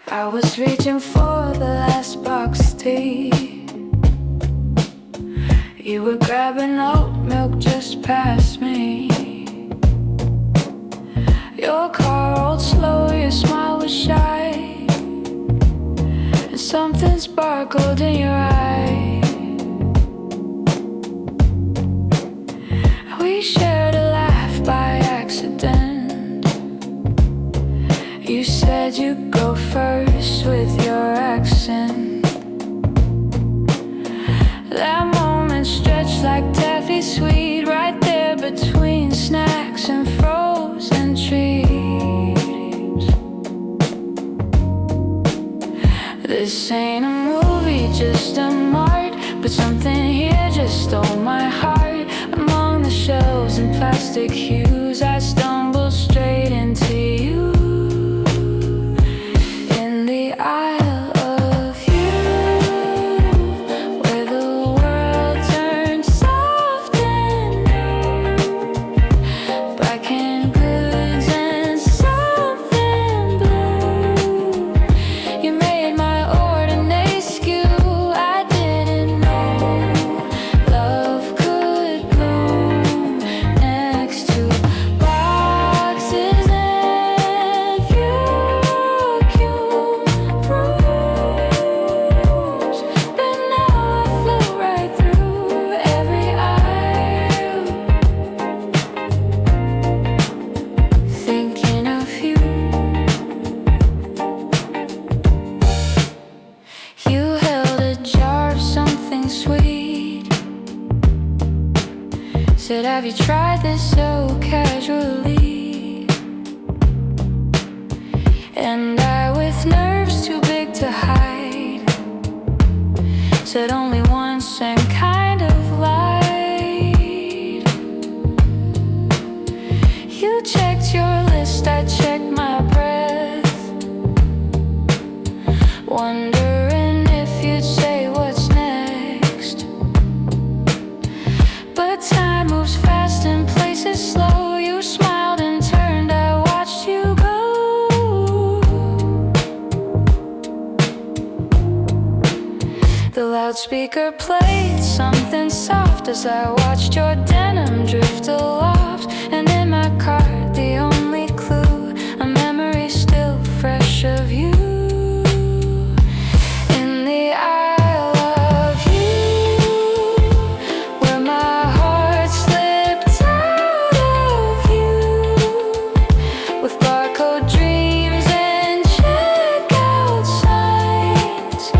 I was reaching for the last box tea. You were grabbing oat milk just past me. Your car rolled slow, your smile was shy, and something sparkled in your eye. We shared a laugh by accident. You said you'd go first with your accent. That moment stretched like taffy sweet, right there between snacks and frozen treats. This ain't a movie, just a Mart, but something here just stole my heart. Among the shelves and plastic hues, I stumbled straight into you. In the aisle of you, where the world turned soft and new, black and goods and something blue. You made my ordinary skew. I didn't know love could bloom next to boxes and vacuum rooms. But now I float right through every aisle, thinking of you. You held a jar of something sweet, said, have you tried this, so casually. And I, with nerves too big to hide, said only once and kind of lied. You checked your list, I checked my breath, wondering if you'd say what's next. But time moves fast and places slow. You smiled and turned, I watched you go. The loudspeaker played something soft as I watched your denim drift aloft. And in my car, the only clue, a memory still fresh of you. In the aisle of you, where my heart slipped out of you, with barcode dreams and checkout signs.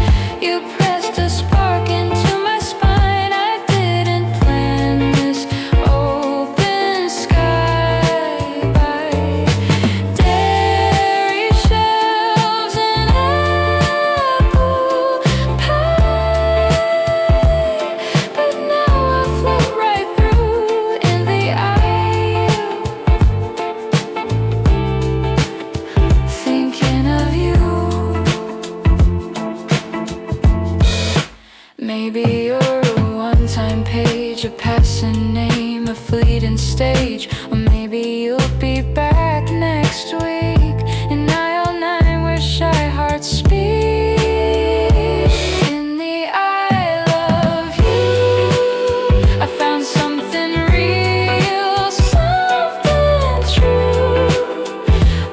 You pressed a spark into my spine. I didn't plan this open sky by dairy shelves and apple pie. But now I float right through in the aisle, thinking of you. Maybe you're a one-time page, a passing name, a fleeting stage. Or maybe you'll be back next week in aisle 9, where shy hearts speak. In the aisle of you, I found something real, something true,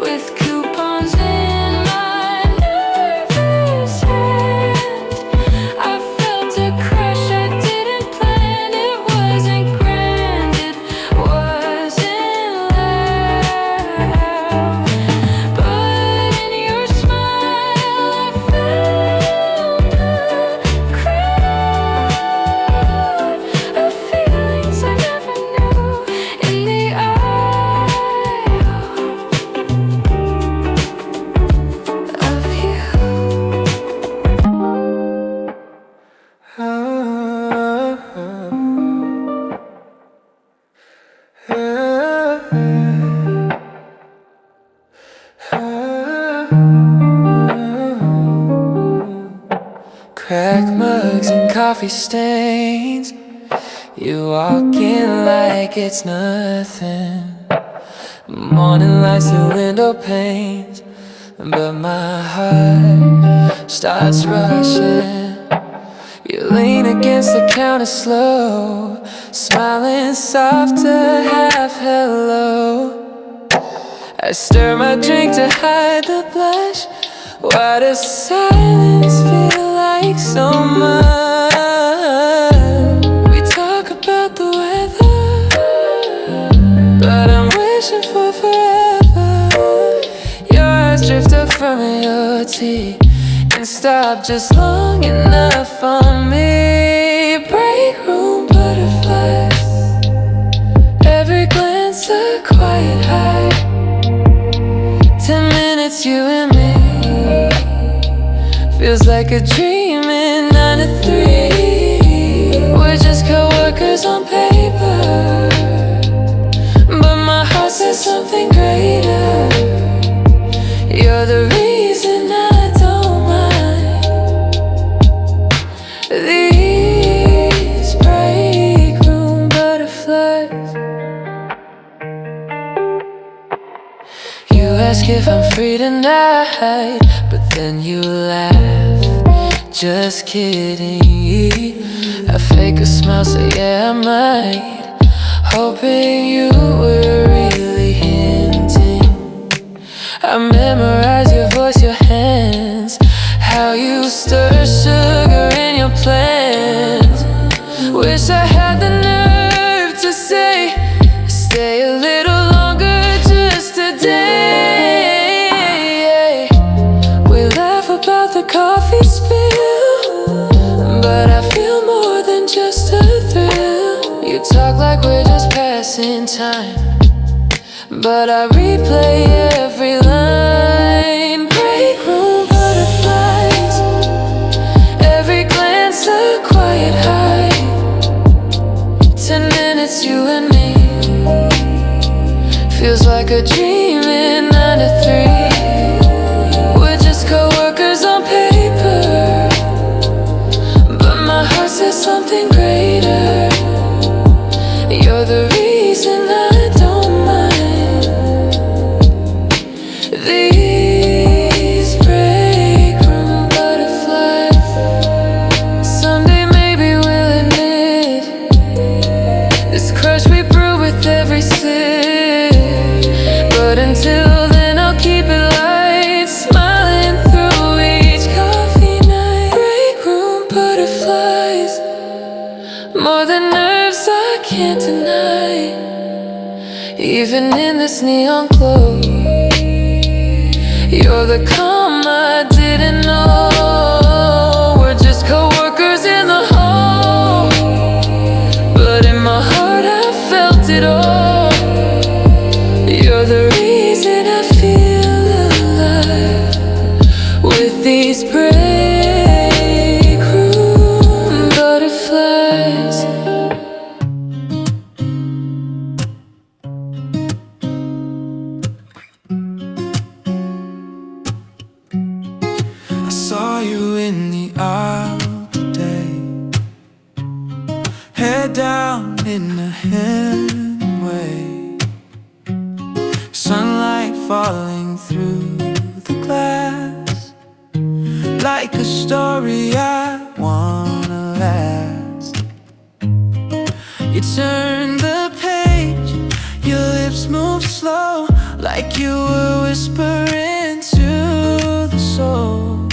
with coupons in my nervous hand. I felt a crush I didn't plan. It wasn't grand, it wasn't loud, but in your smile I found a crowd of feelings I never knew. In the aisle of you. Crack mugs and coffee stains. You walk in like it's nothing. Morning lights through window panes. but my heart starts rushing. You lean against the counter slow, smiling soft, a half hello. I stir my drink to hide the blush. Why does silence feel like so much? We talk about the weather, but I'm wishing for forever. Your eyes drift up from your tea and stop just long enough on me. Break room butterflies, every glance a quiet high. 10 minutes, you and me, feels like a dream in 9 to 3. We're just co-workers on paper, but my heart says something greater. You're the reason I don't mind these break room butterflies. You ask if I'm free tonight, but then you laugh. Just kidding. I fake a smile, say yeah I might, hoping you were really hinting. I memorize your voice, your hands, how you stir sugar in your plans. Wish I had the nerve to say, stay a little longer just today. We laugh about the coffee spill, but I feel more than just a thrill. You talk like we're just passing time, but I replay every line. Break room butterflies, every glance a quiet high. 10 minutes, you and me, feels like a dream in 9 to 3. We're just co-workers on paper, but my heart says something greater. You're the reason I don't mind these break room butterflies. Someday maybe we'll admit this crush we brew with every sip, but until then I'll keep it light, smiling through each coffee night. Break room butterflies, more than nerves I can't deny. Even in this neon glow, you're the calm I didn't know. We're just co-workers in the hall, but in my heart I felt it all. You're the reason I feel alive with these break room butterflies. I saw you in the aisle today, head down in the hallway, sunlight falling through the glass, like a story I wanna last. You turn the page, your lips move slow, like you were whispering to the soul.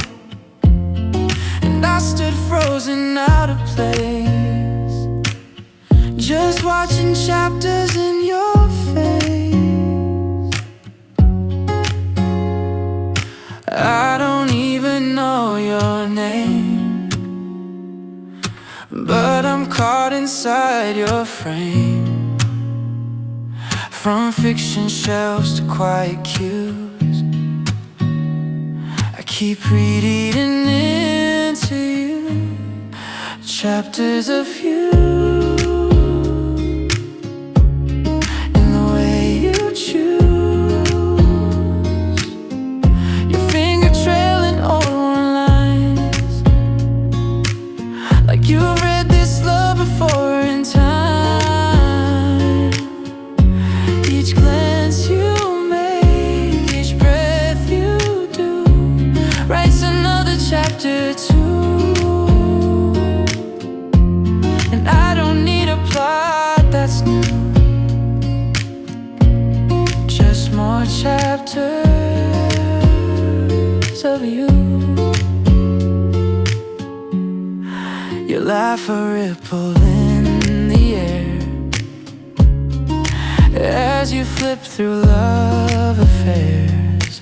And I stood frozen out of place, just watching chapters in your face. I don't even know your name, but I'm caught inside your frame. From fiction shelves to quiet cues, I keep reading into you, chapters of you, and the way you choose, your finger trailing old worn lines, like you've read this love before in time. Each glance you make, each breath you do, chapter 2, and I don't need a plot that's new, just more chapters of you. Your laugh a ripple in the air as you flip through love affairs,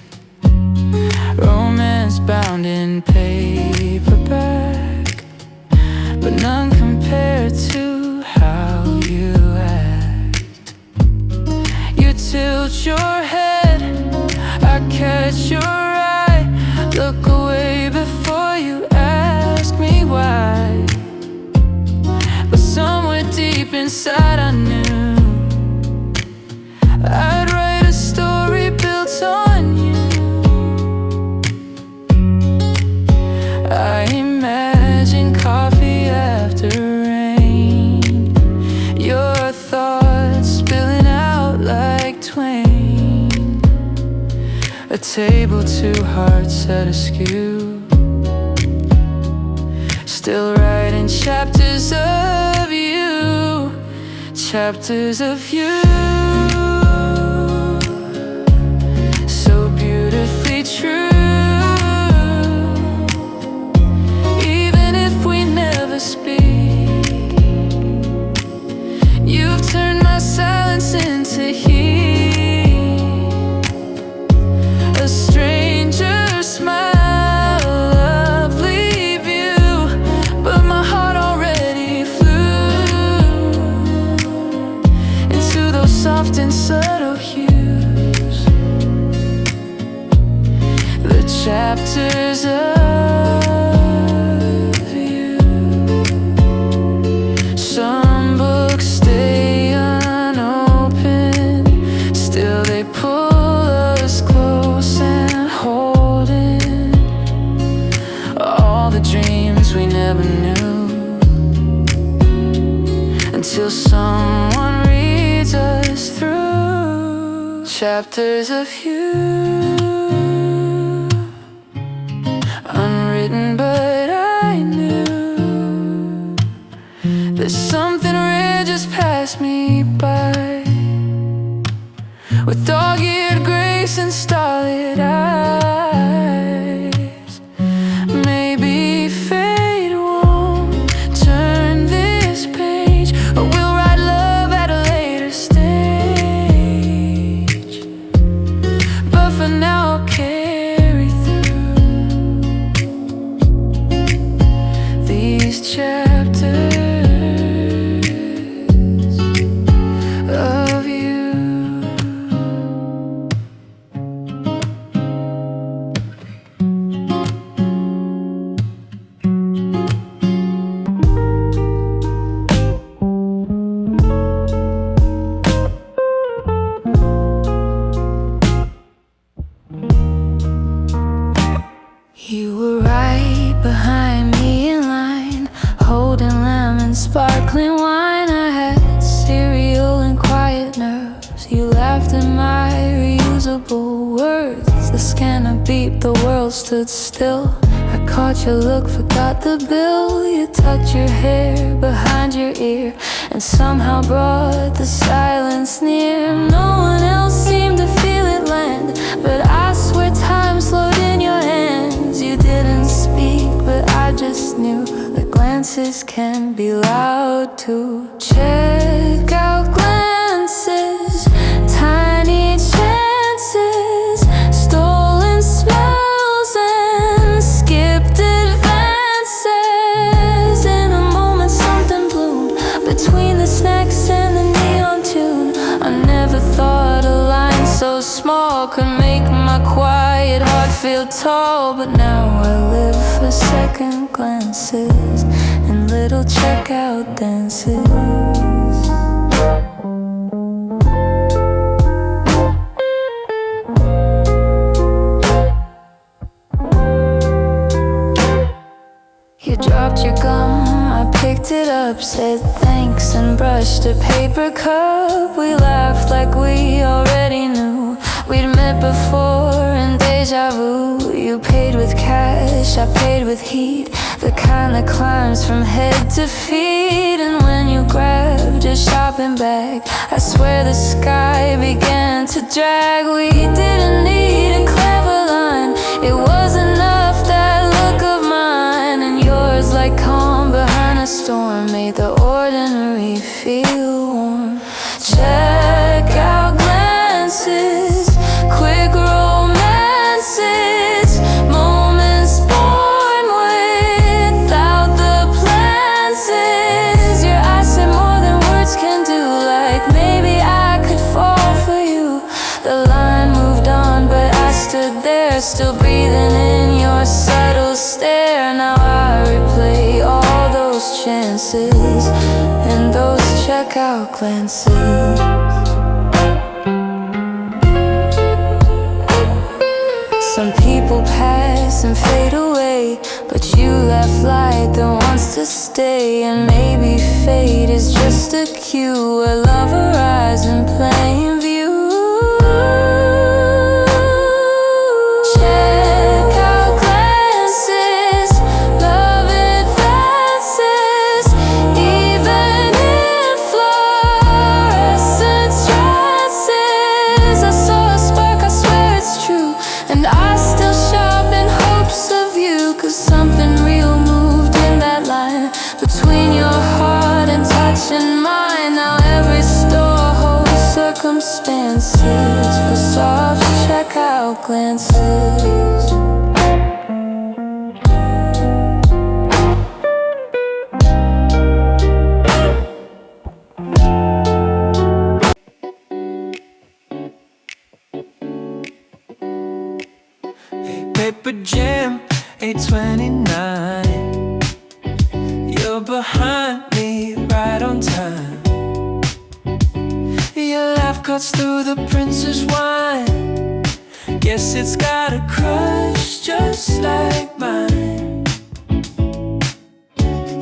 romance bound in paperback, but none compared to how you act. You tilt your head, I catch your eye, look away before you ask me why. But somewhere deep inside I knew I'd write a story built on you. I imagine coffee after rain, your thoughts spilling out like twain, a table, two hearts set askew, still writing chapters of you, chapters of you. So beautifully true. Even if we never speak, you've turned my silence into heat. A stranger smile, lovely view, but my heart already flew into those soft and subtle hues, the chapters of you. Some books stay unopened, still they pull us close and holding all the dreams we never knew, until someone reads us through, chapters of you. Unwritten, but I knew there's something rare just passed me by, with dog-eared grace and starlit eyes. Maybe fate won't turn this page, or we'll write love at a later stage, but for now I'll carry through these chapters of you. You were right behind me in line, holding lemon, sparkling wine. I had cereal and quiet nerves. You laughed at my reusable words. The scanner beeped, the world stood still. I caught your look, forgot the bill. You tucked your hair behind your ear and somehow brought the silence near. No one else seemed to feel it land, but I swear time slowed in your hands. You didn't speak, but I just knew that glances can be loud too. Check out glances, tiny chances, stolen smells and skipped advances. In a moment something bloomed between the snacks and the neon tune. I never thought a line so small could make my quiet heart feel tall, but now I live for second glances and little checkout dances. You dropped your gum, I picked it up, said thanks and brushed a paper cup. We laughed like we already knew we'd met before, and deja vu. You paid with cash, I paid with heat, the kind that climbs from head to feet. And when you grabbed your shopping bag, I swear the sky began to drag. We didn't need a clever line, it was enough, that look of mine and yours, like calm behind a storm, made the ordinary feel warm. Check out glances, quick romances, moments born without the glances. Your eyes said more than words can do, like maybe I could fall for you. The line moved on, but I stood there, still breathing in your subtle stare. Now I replay all those chances and those checkout glances. Some people pass and fade away, but you left light that wants to stay. And maybe fate is just a cue where love arrives in plain view. Check out glances, love advances, even in fluorescent trances. I saw a spark, I swear it's true, and I still shop in hopes of you. 'Cause something real moved in that line between your heart and touch and mine. Now every store holds circumstances for soft checkout glances. Paper jam, 8:29. You're behind me, right on time. Your laugh cuts through the prince's wine. Guess it's got a crush just like mine.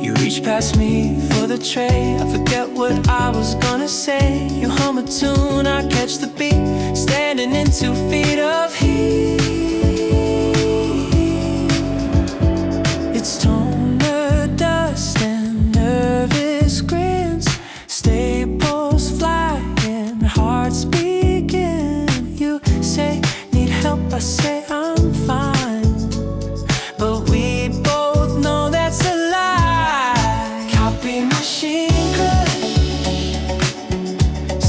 You reach past me for the tray, I forget what I was gonna say. You hum a tune, I catch the beat, standing in 2 feet of heat. It's toner dust and nervous grins, staples flying, hearts begin. You say, need help, I say I'm fine, but we both know that's a lie. Copy machine crush,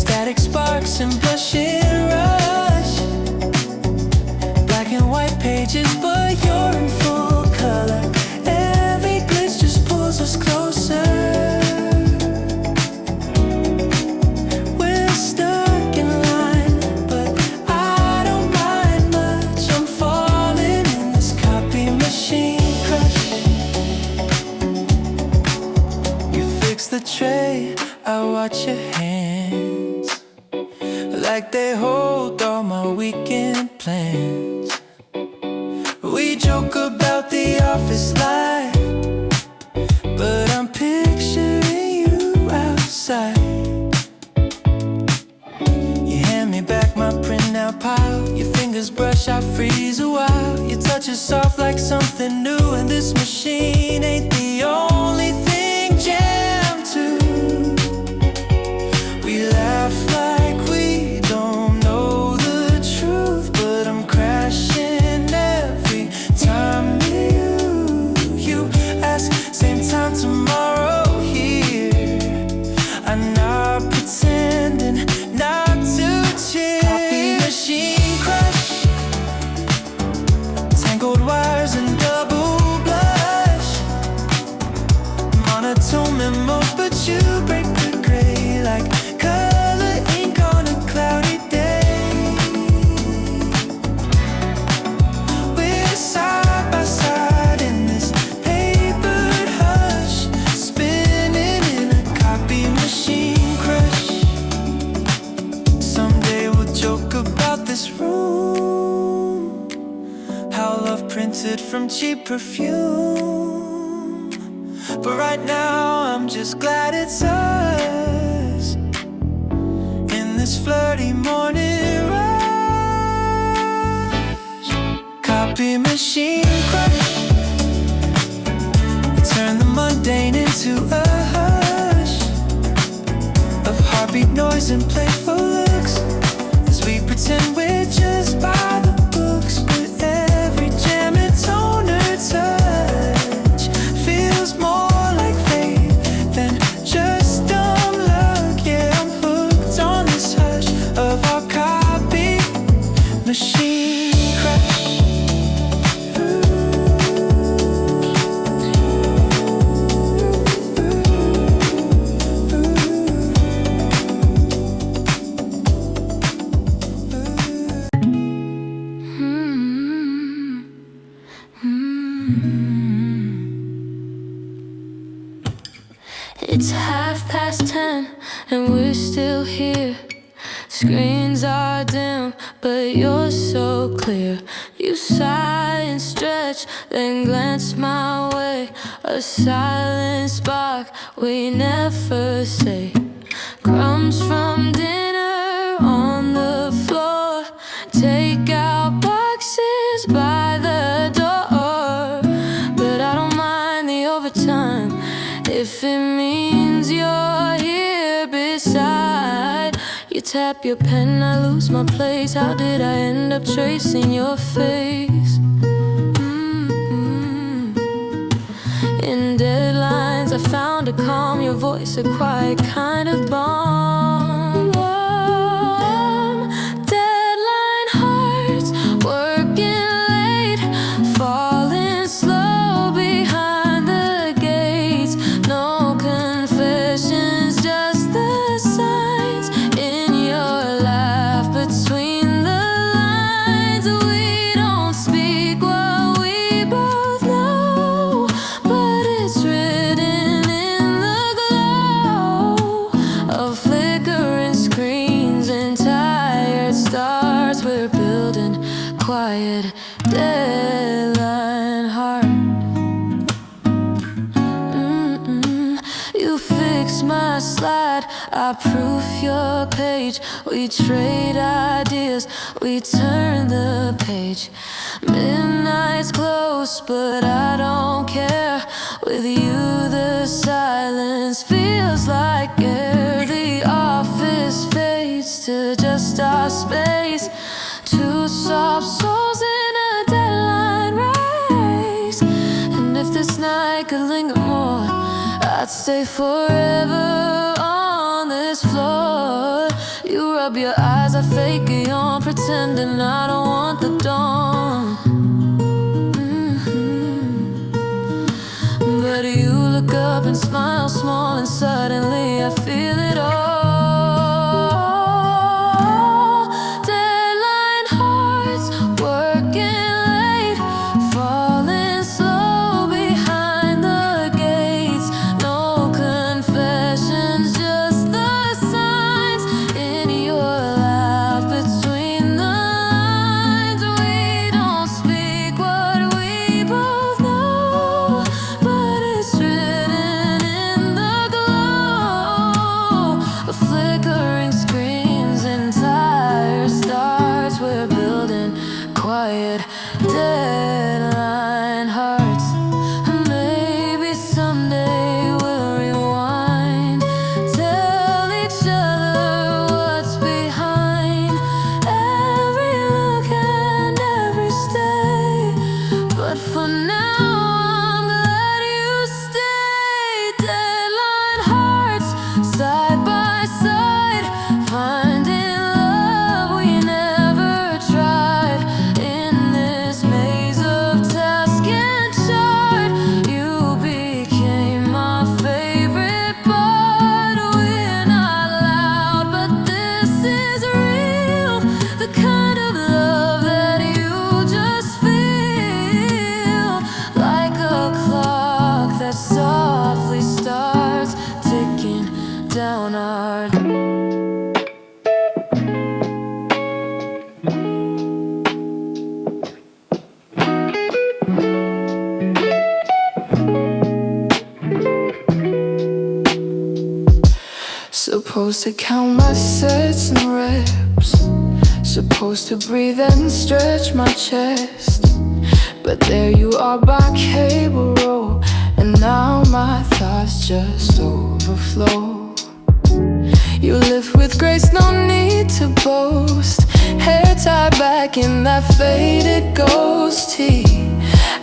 static sparks and blushing rush. Black and white pages, but you're in full color. Every glitch just pulls us closer. We're stuck in line, but I don't mind much. I'm falling in this copy machine crush. You fix the tray, I watch your hands, like they hold all my weekend plans. We joke about the office life, but I'm picturing you outside. You hand me back my printout pile, your fingers brush, I freeze a while. Your touch is soft like something new, and this machine ain't the only thing jammed to. We laugh like we don't know the truth, but I'm crashing every time you ask, same time tomorrow here. I'm not pretending not to chill. Copy machine crush, tangled wires and double blush, monotone memos, but you break the gray like color ink on a cloudy day. We're side by side in this papered hush, spinning in a copy machine crush. Someday we'll joke about this room, how love printed from cheap perfume. But right now I'm just glad it's us in this flirty morning rush. copy machine crush. We turn the mundane into a hush of heartbeat noise and playful looks, as we pretend we're just by the books. But every jam and toner touch feels more like fate than just dumb luck. Yeah, I'm hooked on this hush of our copy machine crush. It's 10:30 and we're still here. Screens are dim, but you're so clear. You sigh and stretch, then glance my way. A silent spark we never say. Crumbs from dinner on the floor. Take out boxes by the door. But I don't mind the overtime if it means you're here beside. You tap your pen, I lose my place. How did I end up tracing your face? In deadlines, I found a calm, your voice a quiet kind of balm. Deadline hearts, working late, falling slow behind the gates. No confessions, just the signs in your laugh between the lines. We don't speak what we both know, but it's written in the glow of flickering screens and tired stars. We're building quiet deadline heart. You fix my slide, I proof your page. We trade ideas, we turn the page. Midnight's close, but I don't care. With you the silence feels like air. The office fades to just our space. Two soft souls in a deadline race. And if this night could linger more, I'd stay forever on this floor. You rub your eyes, I fake a yawn, pretending I don't want the dawn. But you look up and smile small, and suddenly I feel it all. Deadline hearts, working late, falling slow behind the gates. No confessions, just the signs in your laugh between the lines. We don't speak what we both know, but it's written in the glow of flickering screens and tired stars. We're building quiet deadline hearts. Maybe someday we'll rewind, tell each other what's behind every look and every stay. But for now, I'm glad you stayed. Deadline hearts, side by side, finding love we never tried. In this maze of task and chart, you became my favorite part. We're not loud, but this is real. The kind of love that you just feel, like a clock that softly starts ticking down our. Supposed to count my sets and reps, supposed to breathe and stretch my chest. but there you are by cable roll, and now my thoughts just overflow. You live with grace, no need to boast. Hair tied back in that faded ghost tee.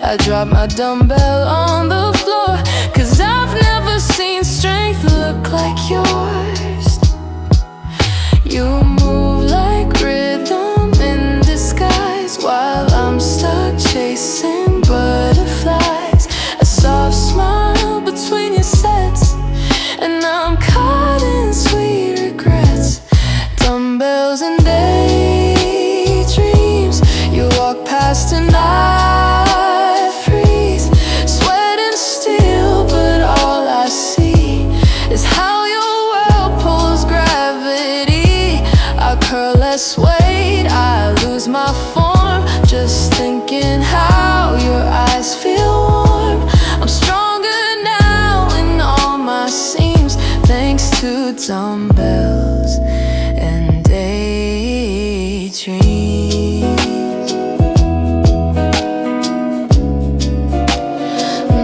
I drop my dumbbell on the floor, 'cause I've never seen strength look like yours. You move like rhythm in disguise, while I'm stuck chasing butterflies. A soft smile between your sets, and I'm caught in sweet regrets. Dumbbells and daydreams. You walk past and I freeze, sweating still, but all I see is how your world pulls gravity. I curl less weight, I lose my form, just thinking how your eyes feel warm. I'm stronger now in all my seams, thanks to dumbbells and daydreams.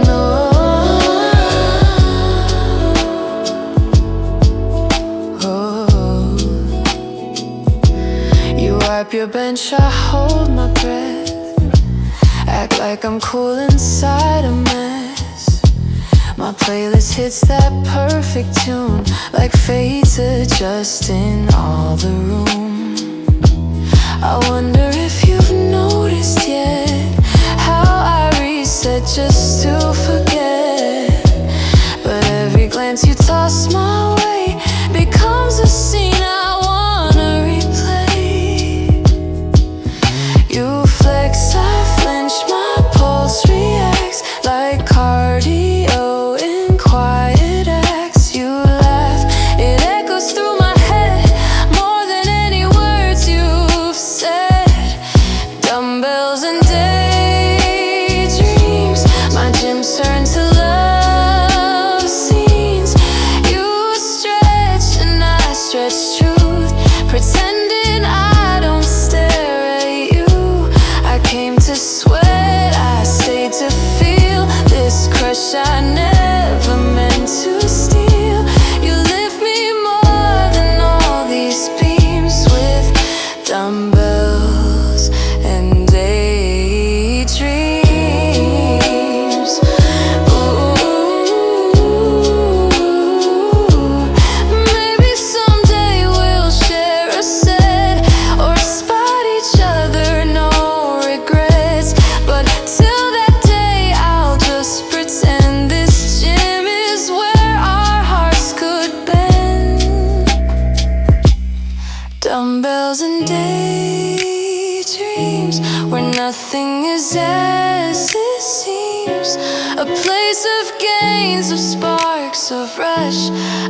No. Oh. You wipe your bench, I hold my breath, act like I'm cool inside a mess. My playlist hits that perfect tune, like fate's adjusting all the room. I wonder if you've noticed yet how I reset just to forget. But every glance you toss my way becomes a scene I wanna replay. You flex, I flinch, my pulse reacts like cardio in quiet acts. You laugh, it echoes through my head more than any words you've said. Dumbbells and daydreams. My gym's turned to love scenes. You stretch and I stretch truth, pretending I don't stare at you. I came to sweat, I stayed to feel this crush I never meant to steal. You lift me more than all these beams with dumbbells and daydreams. Ooh, maybe someday we'll share a set or spot each other, no regrets. But till that day, I'll just pretend this gym is where our hearts could bend. Dumbbells and daydreams, where nothing is as it seems. A place of gains, of sparks, of rush,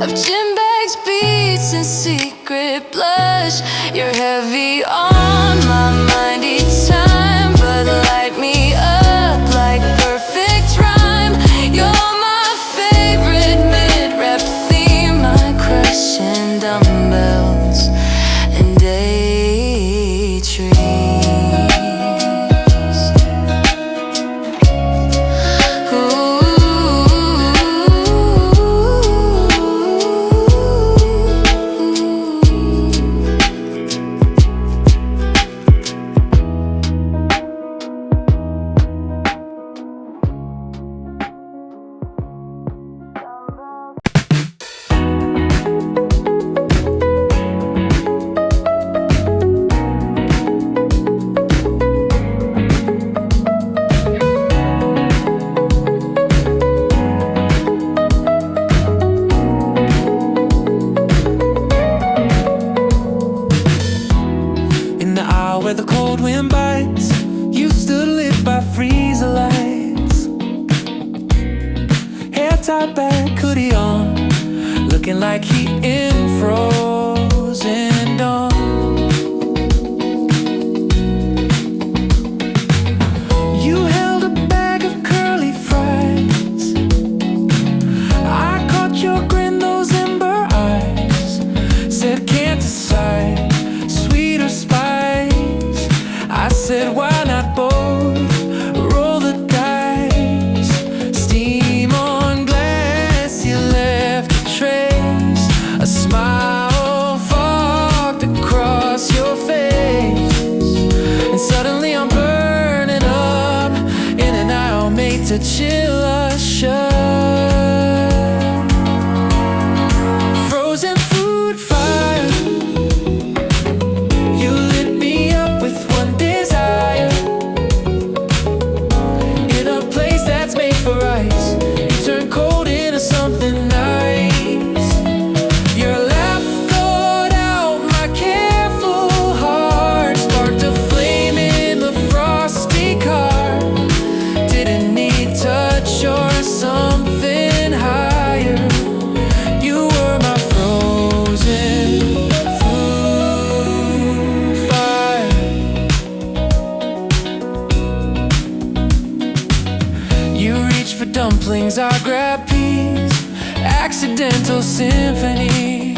of gym bags, beats, and secret blush. You're heavy on my mind each time, but light me up like perfect rhyme. You're my favorite mid-rep theme, my crush in dumbbells and daydreams. In the aisle where the cold wind bites, you stood lit by freezer lights. Hair tied back, hoodie on, looking like heat in frozen dawn. You held a bag of curly fries. I caught your grin, those ember eyes. Said can't decide, sweet or spice. I said why not both? Roll to chill us shut. Frozen food fire, you lit me up with one desire. In a place that's made for ice, you turn cold into something nice. Your laugh thawed out my careful heart, sparked a flame in the frosty car. Didn't need touch or something higher. You were my frozen food fire. You reach for dumplings, I grab peas. Accidental symphony.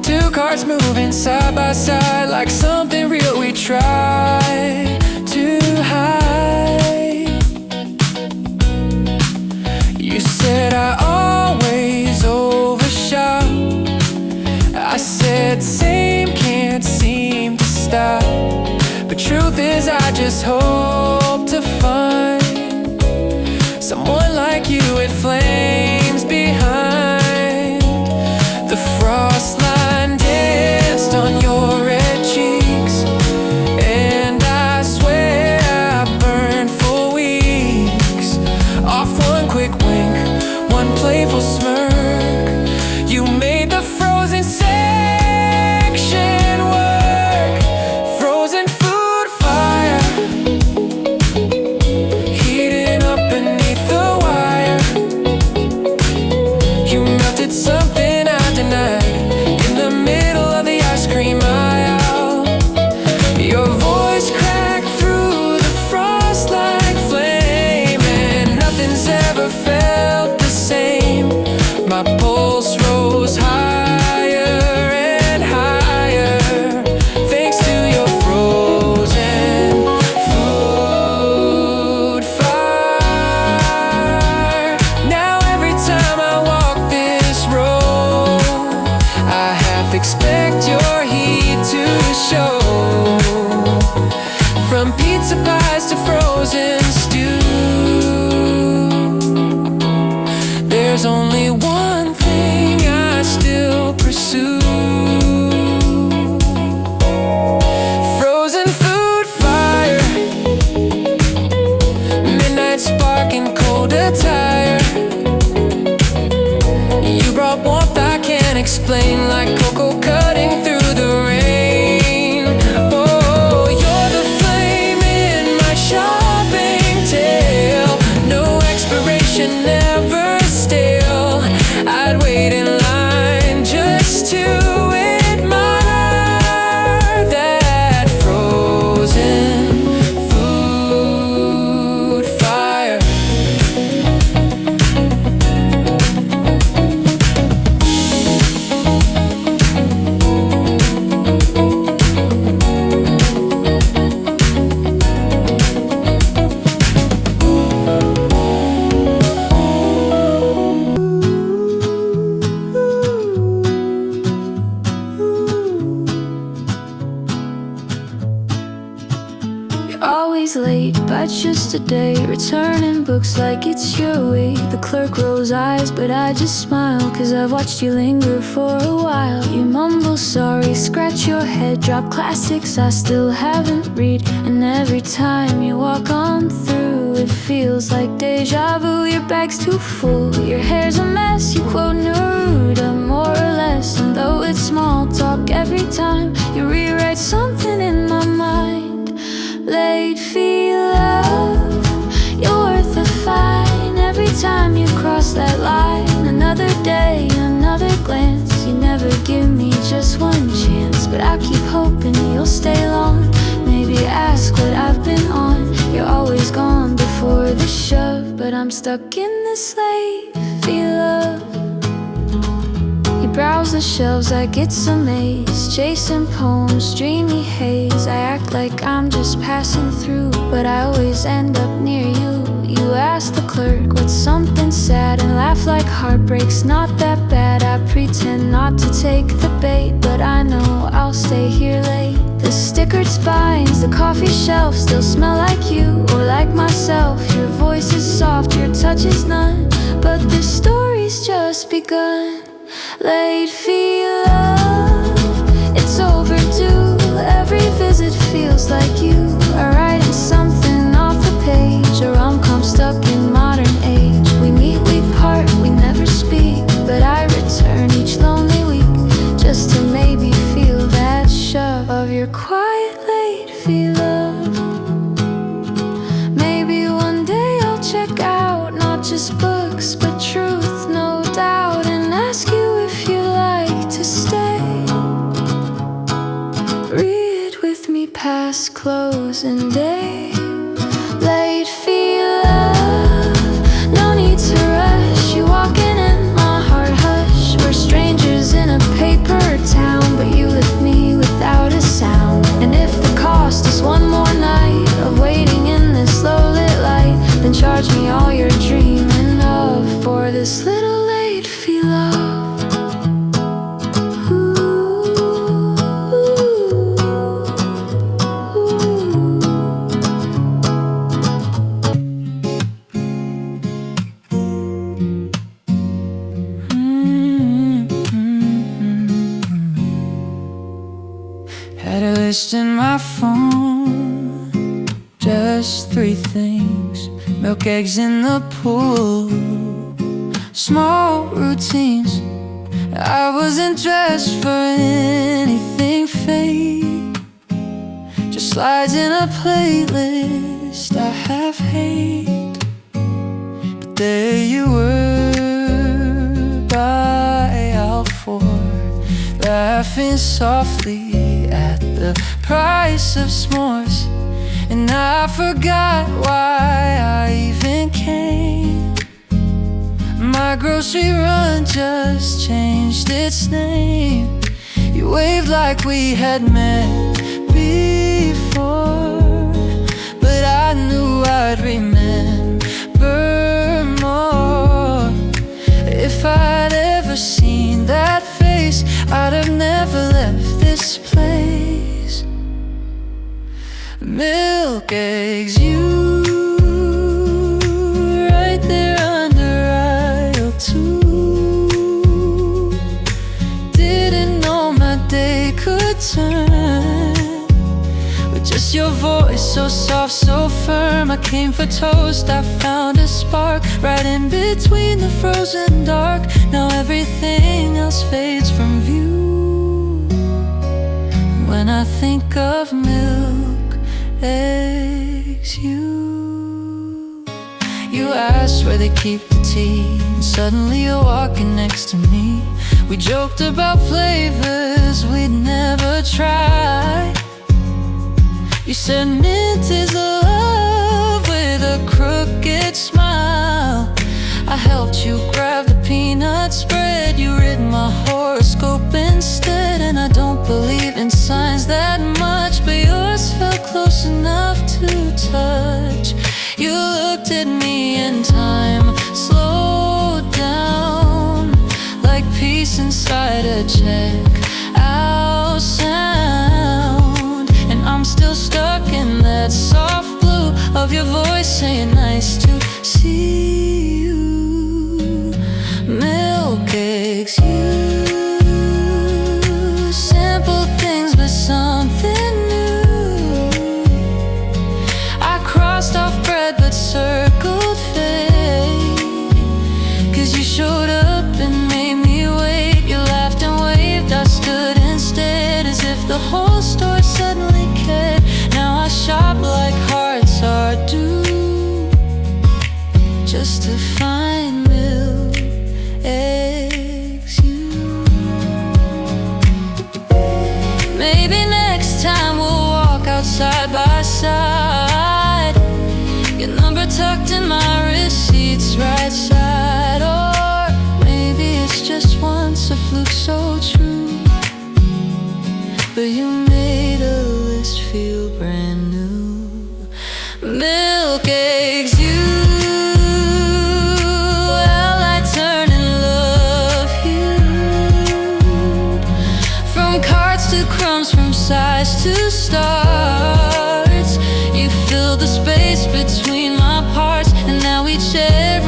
Two cars moving side by side like something real we try to hide. You said I always overshot. I said same, can't seem to stop. But truth is I just hope to find someone like you with flames behind. The frost line danced on your red cheeks, and I swear I burned for weeks. Off one quick wink, one playful smirk, you made the frozen section work. Frozen food fire, heating up beneath the wire. You melted something I denied in the middle of the ice cream aisle. Your voice cracked through the frost like flame, and nothing's ever felt the same. My pulse rose higher and higher, thanks to your frozen food fire. Now every time I walk this road, I half expect your heat to show. From pizza pies to frozen stew, there's only one thing I still pursue. Frozen food fire, midnight spark and cold attire. You brought warmth I can't explain, like cocoa cutting through the rain. Oh, you're the flame in my shopping tale. No expiration, never stale. I'd wait in line just to admire that frozen food fire. Always late, but just a day. Returning books like it's your way. The clerk rolls eyes, but I just smile, 'cause I've watched you linger for a while. You mumble sorry, scratch your head, drop classics I still haven't read. And every time you walk on through, it feels like deja vu. Your bag's too full, your hair's a mess. You quote Neruda more or less, and though it's small talk every time, you rewrite something in my mind. Late fee love, you're worth a fine. Every time you cross that line, another day, another glance. You never give me just one chance, but I keep hoping you'll stay long. Maybe ask what I've been on. You're always gone before the shove, but I'm stuck in this late fee love. You browse the shelves like it's a maze, chasing poems, dreamy haze. I act like I'm just passing through, but I always end up near you. You ask the clerk what's something sad, and laugh like heartbreak's not that bad. I pretend not to take the bait, but I know I'll stay here late. The stickered spines, the coffee shelf still smell like you, or like myself. touches none. But this story's just begun. Late fee love, it's overdue. Every visit feels like you are writing something off the page. A rom-com stuck in modern age. We meet, we part, we never speak, but I return each lonely week just to maybe feel that shove of your quiet late fee love. Maybe one day I'll check out not just books but truth, no doubt, and ask you if you like to stay. Read with me past closing day. Late fee love, no need to rush. You walking in my heart hush. We're strangers in a paper town, but you lift me without a sound. And if the cost is one more night of waiting in this low lit light, then charge me all you're dreaming of for this little late fee love. Had a list in my phone, just 3 things: milk, eggs in the pool, small routines. I wasn't dressed for anything fake, just slides in a playlist I half hate. But there you were by aisle 4, laughing softly at the price of s'mores. And I forgot why I even came. My grocery run just changed its name. You waved like we had met before, but I knew I'd remember more. If I'd ever seen that face, I'd have never left this place. Milk, eggs, you right there under aisle 2. Didn't know my day could turn with just your voice, so soft, so firm. I came for toast, I found a spark right in between the frozen dark. Now everything else fades from view when I think of milk, eggs, you asked where they keep the tea, and suddenly you're walking next to me. We joked about flavors we'd never tried. You said mint is love with a crooked smile. I helped you grab the peanut spread. You read my horoscope instead. And I don't believe in signs that much, but yours felt close enough to touch. You looked at me and time slowed down, like peace inside a check-out sound. And I'm still stuck in that soft blue of your voice saying nice to see you. Milk, eggs, you. Simple things but something new. I crossed off bread but circled fate, 'cause you showed up and made me wait. You laughed and waved, I stood instead, as if the whole store suddenly cared. Now I shop like hearts are due, just to find milk, eggs, you. Maybe next time we'll walk out side by side, your number tucked in my receipt's right side. Or maybe it's just once a fluke so true, but you made a list feel brand new. Milk, eggs, you. Well, I turn and love you. From cards to crumbs, from size to stars, you fill the space between my parts, and now we share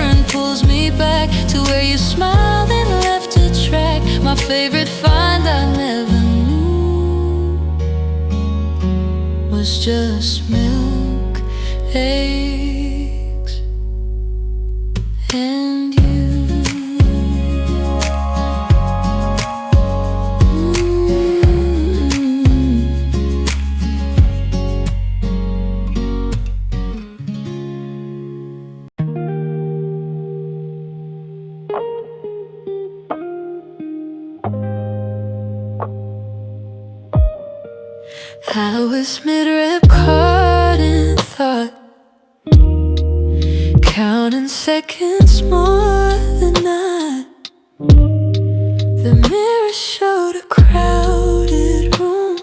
was mid-rip, caught in thought, counting seconds more than not. The mirror showed a crowded room,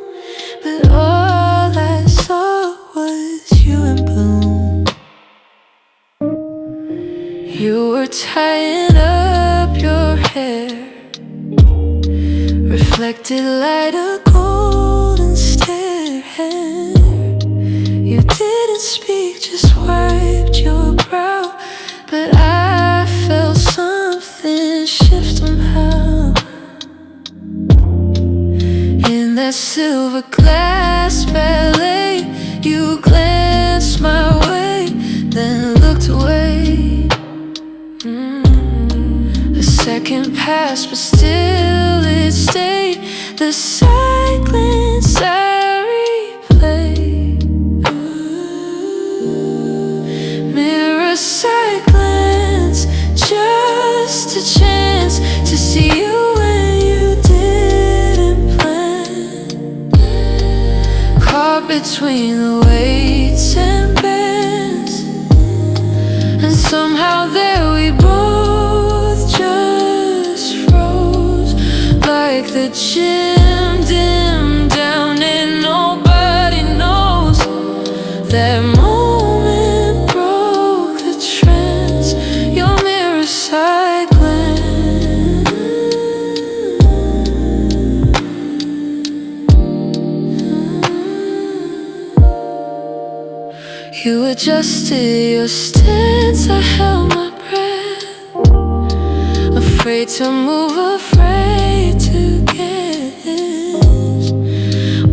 but all I saw was you in bloom. You were tying up your hair, reflected light, a golden stare. You didn't speak, just wiped your brow, but I felt something shift somehow. In that silver glass ballet, you glanced my way, then looked away. A second passed, but still it stayed. The silence I replay. Mirror side glance, just a chance to see you when you didn't plan. Caught between the weights and bands, and somehow there we both just froze, like the gym dimmed down and nobody knows. That moment broke the trance, your mirror side glance. You adjusted your stance, I held my breath, afraid to move, afraid to guess.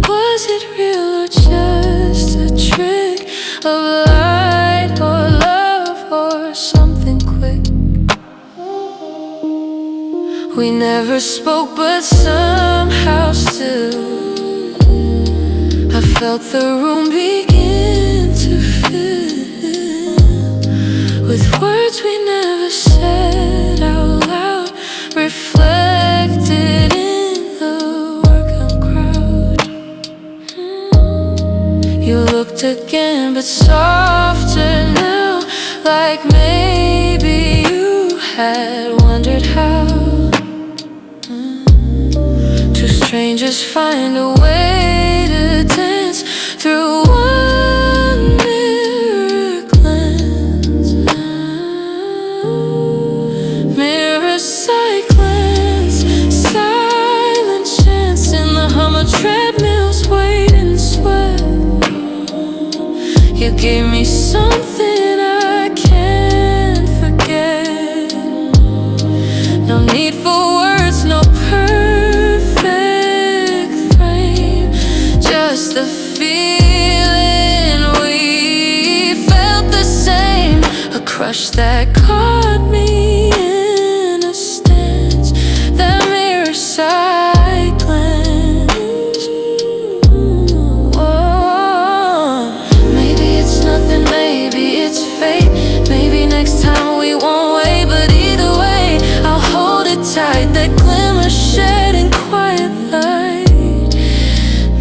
Was it real or just a trick of light or love or something quick? We never spoke, but somehow still I felt the room begin to fill with words we never said out loud, reflected in the workout crowd. You looked again, but softer now, like maybe you had wondered how two strangers find a way to dance through one mirror glance. Mirror side glance, silent chance in the hum of treadmills, weight and sweat. You gave me something I can't forget. No need for words, no perfect frame, just the feeling we felt the same. A crush that caught me in a stance, that mirror side glance. Whoa. Maybe it's nothing, maybe it's fate, maybe next time we won't wait, but either way I'll hold it tight. That glimmer shed in quiet light.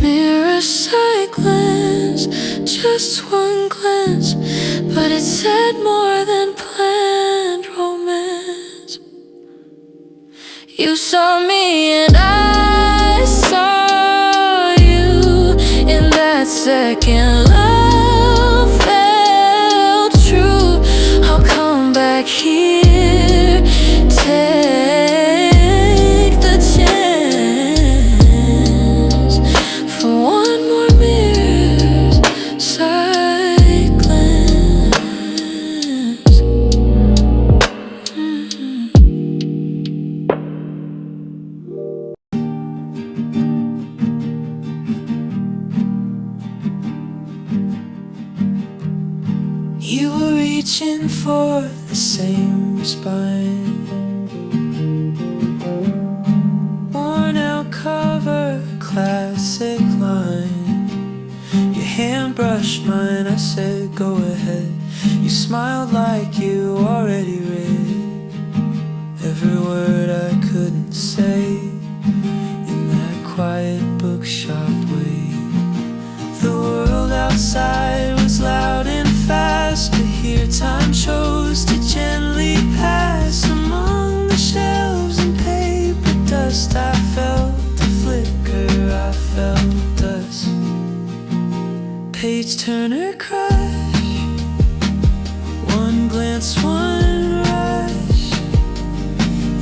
Mirror side glance, just one glance, but it said more than planned romance. You saw me and I saw you. In that second, love felt true. I'll come back here, take the chance for one more mirror side glance. You were reaching for the same spine, worn out cover, classic line. Your hand brushed mine, I said go ahead. You smiled like you already read every word I couldn't say in that quiet bookshop way. The used to gently pass among the shelves and paper dust. I felt the flicker, I felt us. Page turner crush, one glance, one rush.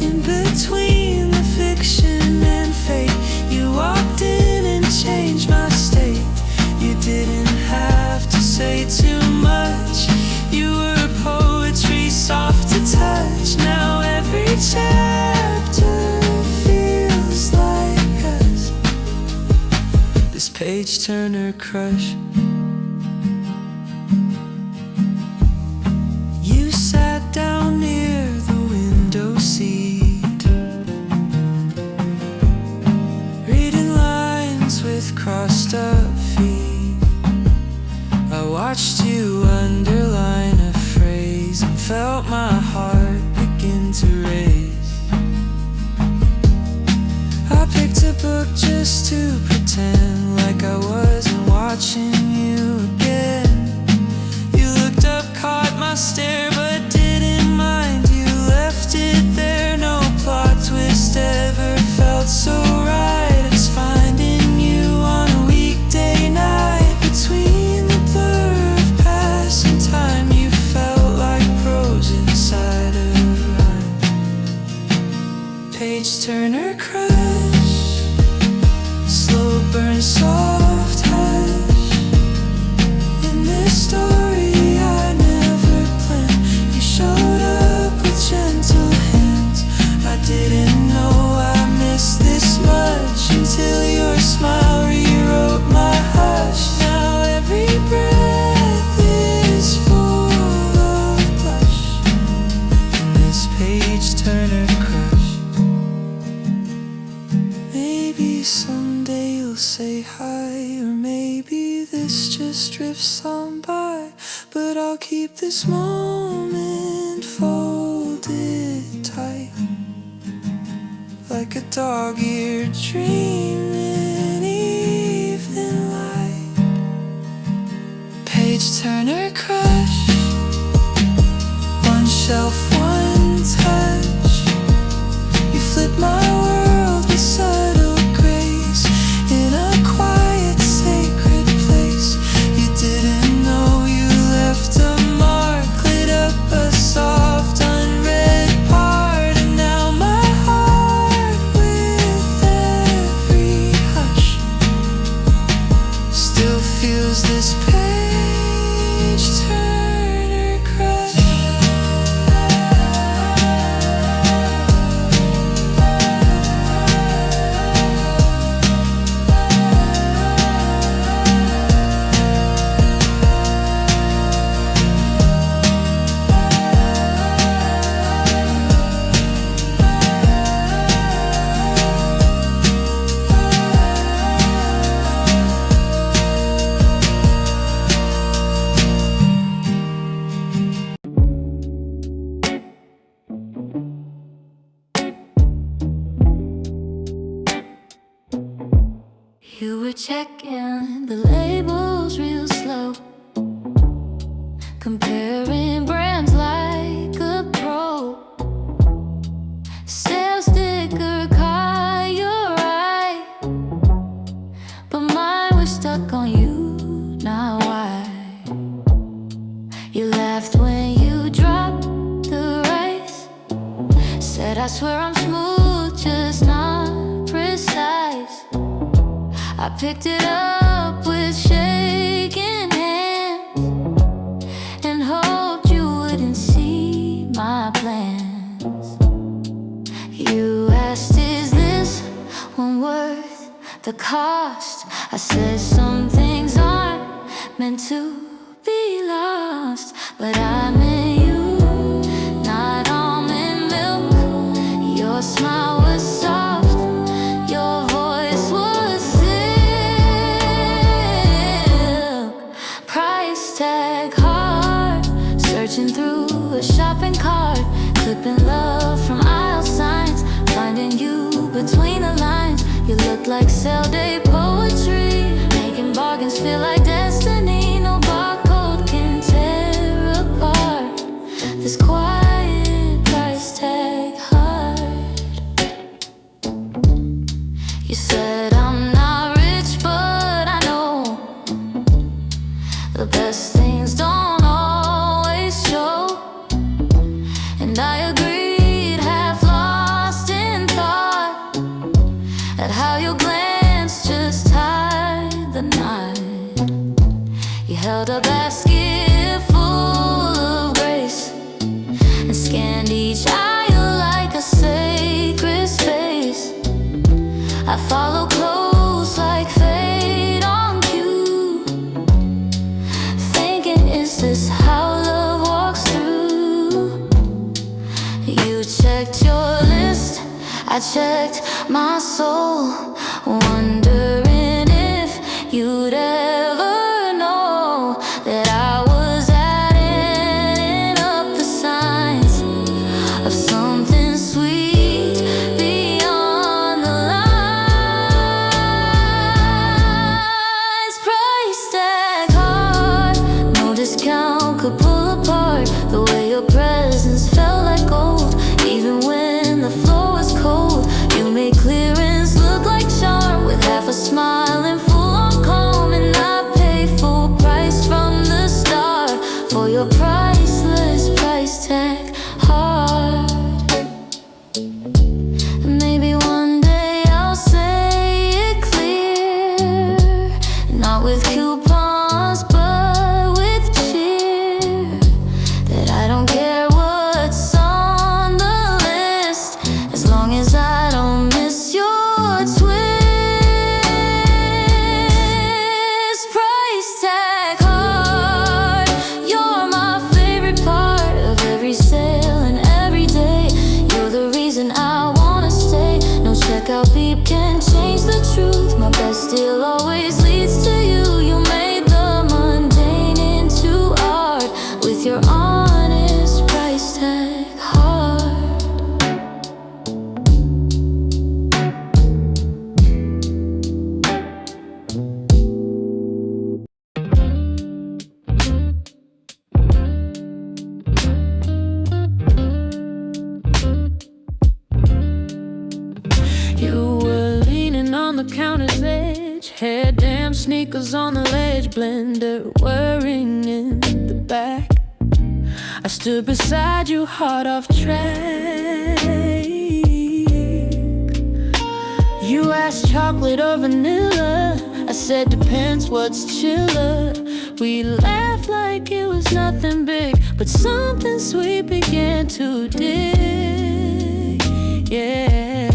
In between the fiction and fate, you walked in and changed my state. You didn't have to say too much. You were poetry soft to touch. Now every chapter feels like us. This page turner crush. You sat down near the window seat, reading lines with crossed up feet. I watched you underline a phrase and felt my heart begin to race. I picked a book just to pretend like I wasn't watching you again. You looked up, caught my stare, but didn't mind. You left it there, no plot twist ever felt so right as finding you on a weekday night. Between the blur of passing time, you felt like prose inside a rhyme. Page turner crush, slow burn, soft hush. In this story I never planned, you showed up with gentle hands. I didn't know I missed this much until your smile rewrote my hush. Now every breath is full of blush in this page turner crush. Maybe someday you'll say hi, or maybe this just drifts on by. But I'll keep this moment folded tight, like a dog-eared dream in evening light. Page turner crush, one shelf, one touch. You flip my world with subtle grace in a quiet, sacred place. You didn't know you left a mark, lit up a soft, unread part. And now my heart, with every hush, still feels this page turner crush. You were checking the labels real slow, comparing brands like a pro. Sales sticker caught your eye, but mine was stuck on you. Now why? You laughed when you dropped the rice, said I swear I'm smooth, just not precise. I picked it up with shaking hands and hoped you wouldn't see my plans. You asked, is this one worth the cost? I said some things aren't meant to be lost, but I meant you, not almond milk. Your smile was soft, your voice was silk. Price tag hard, searching through a shopping cart, clipping love from aisle signs, finding you between the lines. You look like sell day poetry, making bargains feel like destiny. No barcode can tear apart this quiet price tag hard. You said I'm not rich, but I know the best things don't always show. And I agreed, half lost in thought, at how your glance just tied the knot. You held a basket full of grace and scanned each aisle like a sacred space. I follow close like fate on cue, thinking, is this how love walks through? You checked your list, I checked my soul, wondering if you'd ever know that I was adding up the signs of something sweet beyond the lines. Price tag hard, no discount could pull apart the way your presence felt like gold. Even when the floor was cold, you made clearance look like charm, with half a smile and full on calm. And I paid full price from the start for your priceless price tag hard. Maybe one day I'll say it clear, not with coupons but with cheer, that I don't care what's on the list, as long as I don't miss your twist. Price tag hard, you're my favorite part of every sale and every day. You're the reason I wanna stay. No checkout beep can change the truth. My best deal always leads to you. You made the mundane into art with your honest price tag hard. You were leaning on the counter's edge, hair damn, sneakers on the ledge, blender whirring in the back. I stood beside you, heart off track. You asked chocolate or vanilla, I said depends what's chiller. We laughed like it was nothing big, but something sweet began to dig. Yeah.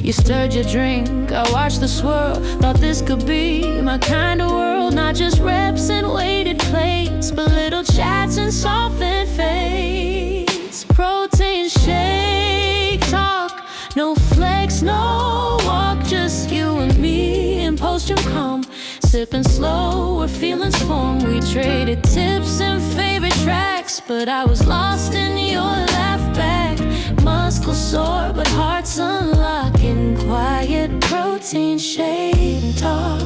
You stirred your drink, I watched the swirl, thought this could be my kind of world. Not just reps and weighted plates, but little chats and softened fates. Protein shake talk, no flex, no walk, just you and me in postrum calm, sipping slow where feelings form. We traded tips and favorite tracks, but I was lost in your laugh back. Muscles sore, but hearts unlocking. Quiet protein shake talk.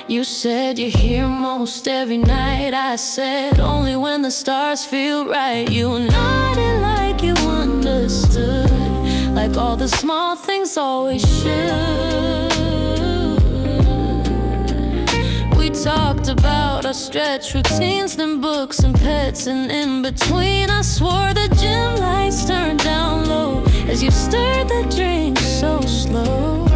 You said you're here most every night. I said only when the stars feel right. You nodded like you understood, like all the small things always should. We talked about our stretch routines, then books and pets, and in between I swore the gym lights turned down low as you stirred the drink so slow.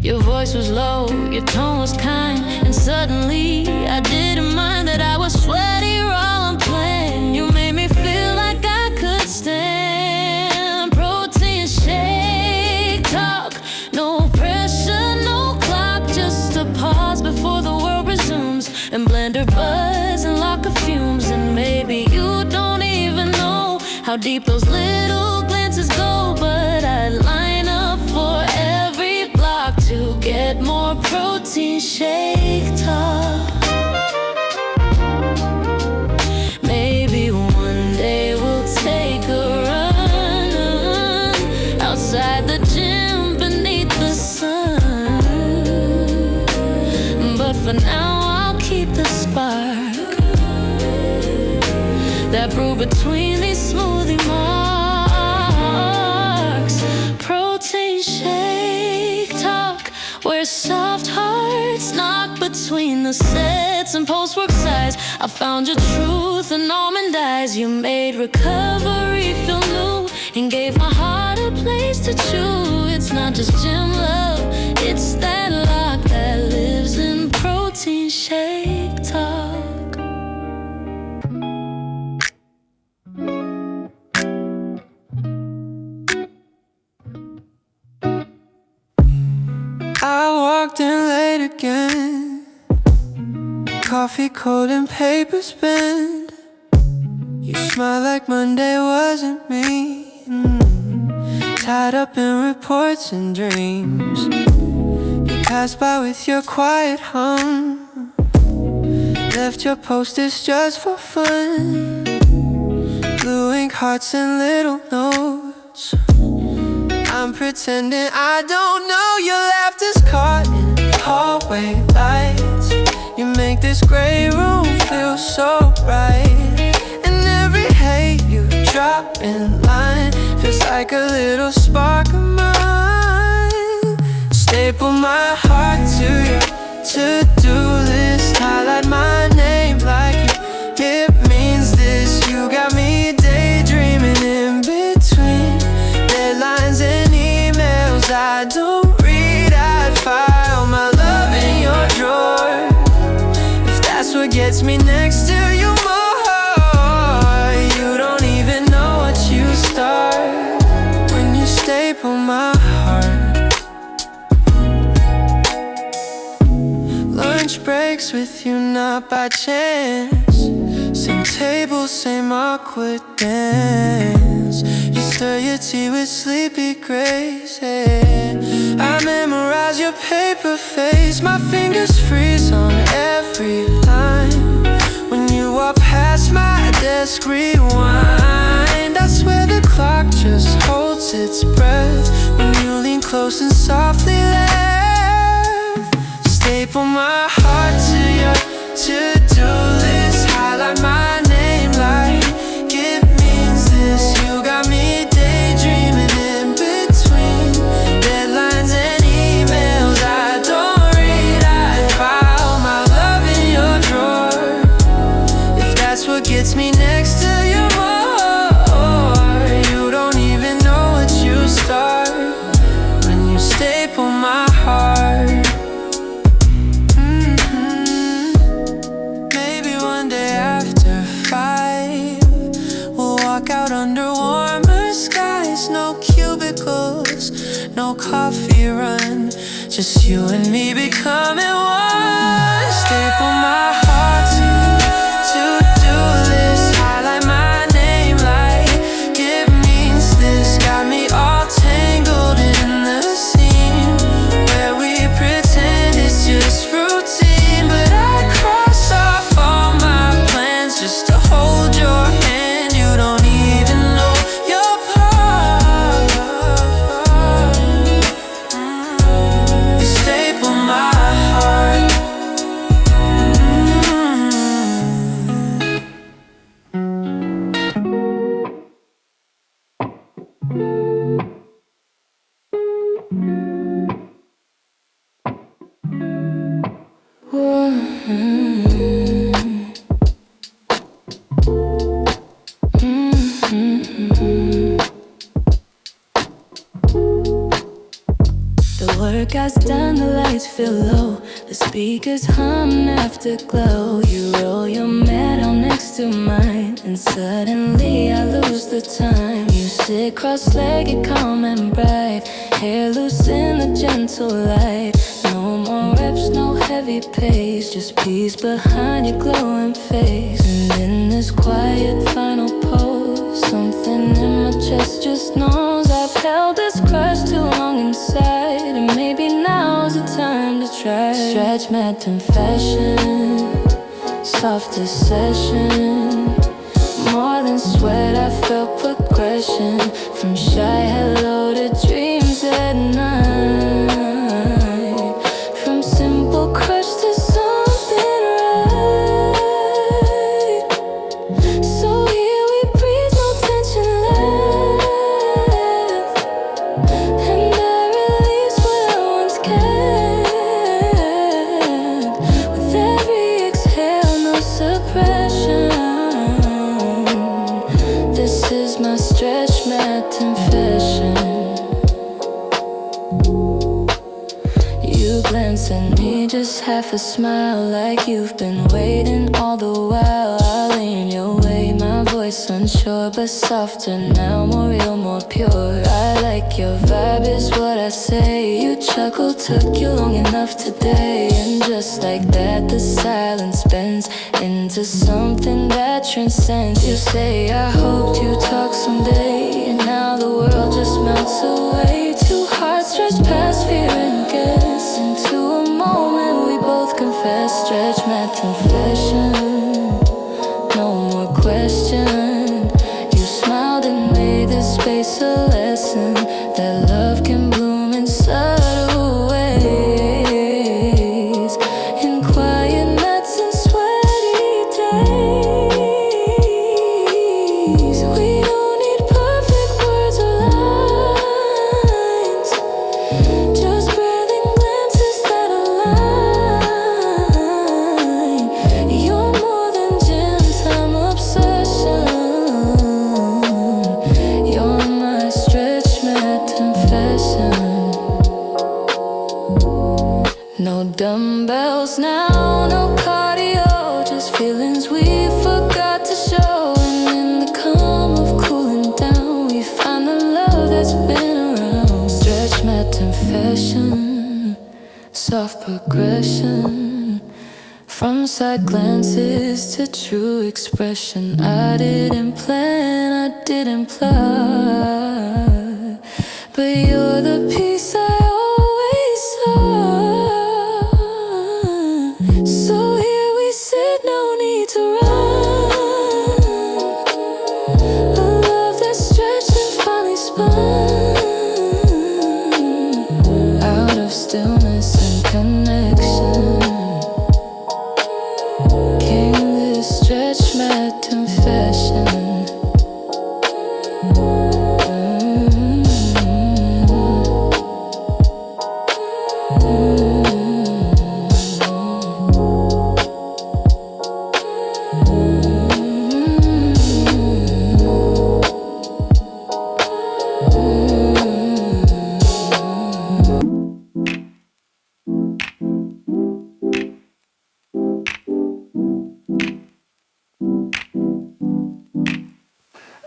Your voice was low, your tone was kind, and suddenly I didn't mind that I was sweaty while I'm playing. You made me feel like I could stand. Protein shake talk, no pressure, no clock, just a pause before the world resumes, and blender buzz and lock of fumes. And maybe you don't even know how deep those little glances go, but I'd line up for every block to get more protein shake talk. Maybe one day we'll take a run outside the gym beneath the sun. through between these smoothie marks. Protein shake talk, where soft hearts knock between the sets and post-work sides. I found your truth in almond eyes. You made recovery feel new and gave my heart a place to chew. It's not just gym love, it's that lock that lives in protein shake talk. I walked in late again, coffee cold and paper spent. You smile like Monday wasn't me. Tied up in reports and dreams. You passed by with your quiet hum, left your post-its just for fun. Blue ink hearts and little notes. I'm pretending I don't know. Your laughter's caught in hallway lights. You make this gray room feel so right. And every hate you drop in line feels like a little spark of mine. Staple my heart to your to-do list. Highlight my name like you. It means this. You got me daydreaming in between deadlines and emails I don't read. I'd file my love in your drawer if that's what gets me next to you more. You don't even know what you start when you staple my heart. Lunch breaks with you, not by chance. Same table, same awkward dance. You stir your tea with sleepy grace, yeah. I memorize your paper face. My fingers freeze on every line. When you walk past my desk, rewind. I swear the clock just holds its breath when you lean close and softly laugh. Staple my heart to your to-do list. Highlight my name like it means this. You got me daydreaming in between deadlines and emails I don't read. I file my love in your drawer if that's what gets me next to you more. You don't even know what you start when you staple my heart. Out under warmer skies, no cubicles, no coffee run, just you and me becoming one. Staple my heart to-do list. Highlight my name like it means this. Got me all tangled in the scene where we pretend it's just routine, but I cross off all my plans just to hold your hand. You don't even know your part. You staple my heart. The workout's done, the lights feel low, the speakers hum afterglow. You roll your mat out next to mine, and suddenly I lose the time. You sit cross-legged, calm and bright, hair loose in the gentle light. No more reps, no heavy pace, just peace behind your glowing face. And in this quiet final pose, something in my chest just knows I've held this crush too long inside, and maybe now's the time to try. Stretch, mat and fashion, softest session. More than sweat, I felt progression. From shy hello to dreams at night. From simple crush to something right. So here we You glance at me, just half a smile, like you've been waiting all the while. I lean your way, my voice unsure but softer now, more real, more pure. I like your vibe is what I say. You chuckle, took you long enough today. And just like that, the silence bends into something that transcends. You say, I hoped you'd talk someday, and now the world just melts away. Two hearts stretch past fear and guess into a moment we both confess. Stretch my confession, no more question. You smiled and made this space a lesson that love can bloom in subtle ways, in quiet nights and sweaty days. We don't need perfect words or lines, just breathing glances that align. You're more than gym time obsession. You're my stretch mat confession. No dumbbells now, no cardio, just feelings we forgot to show. And in the calm of cooling down, we find the love that's been around. Stretch mat confession, soft progression, from side glances to true expression. I didn't plan, I didn't imply, but you're the piece I always saw. So here we sit, no need to run. A love that's stretched and finally spun out of stillness and connection. Came this stretch mat confession.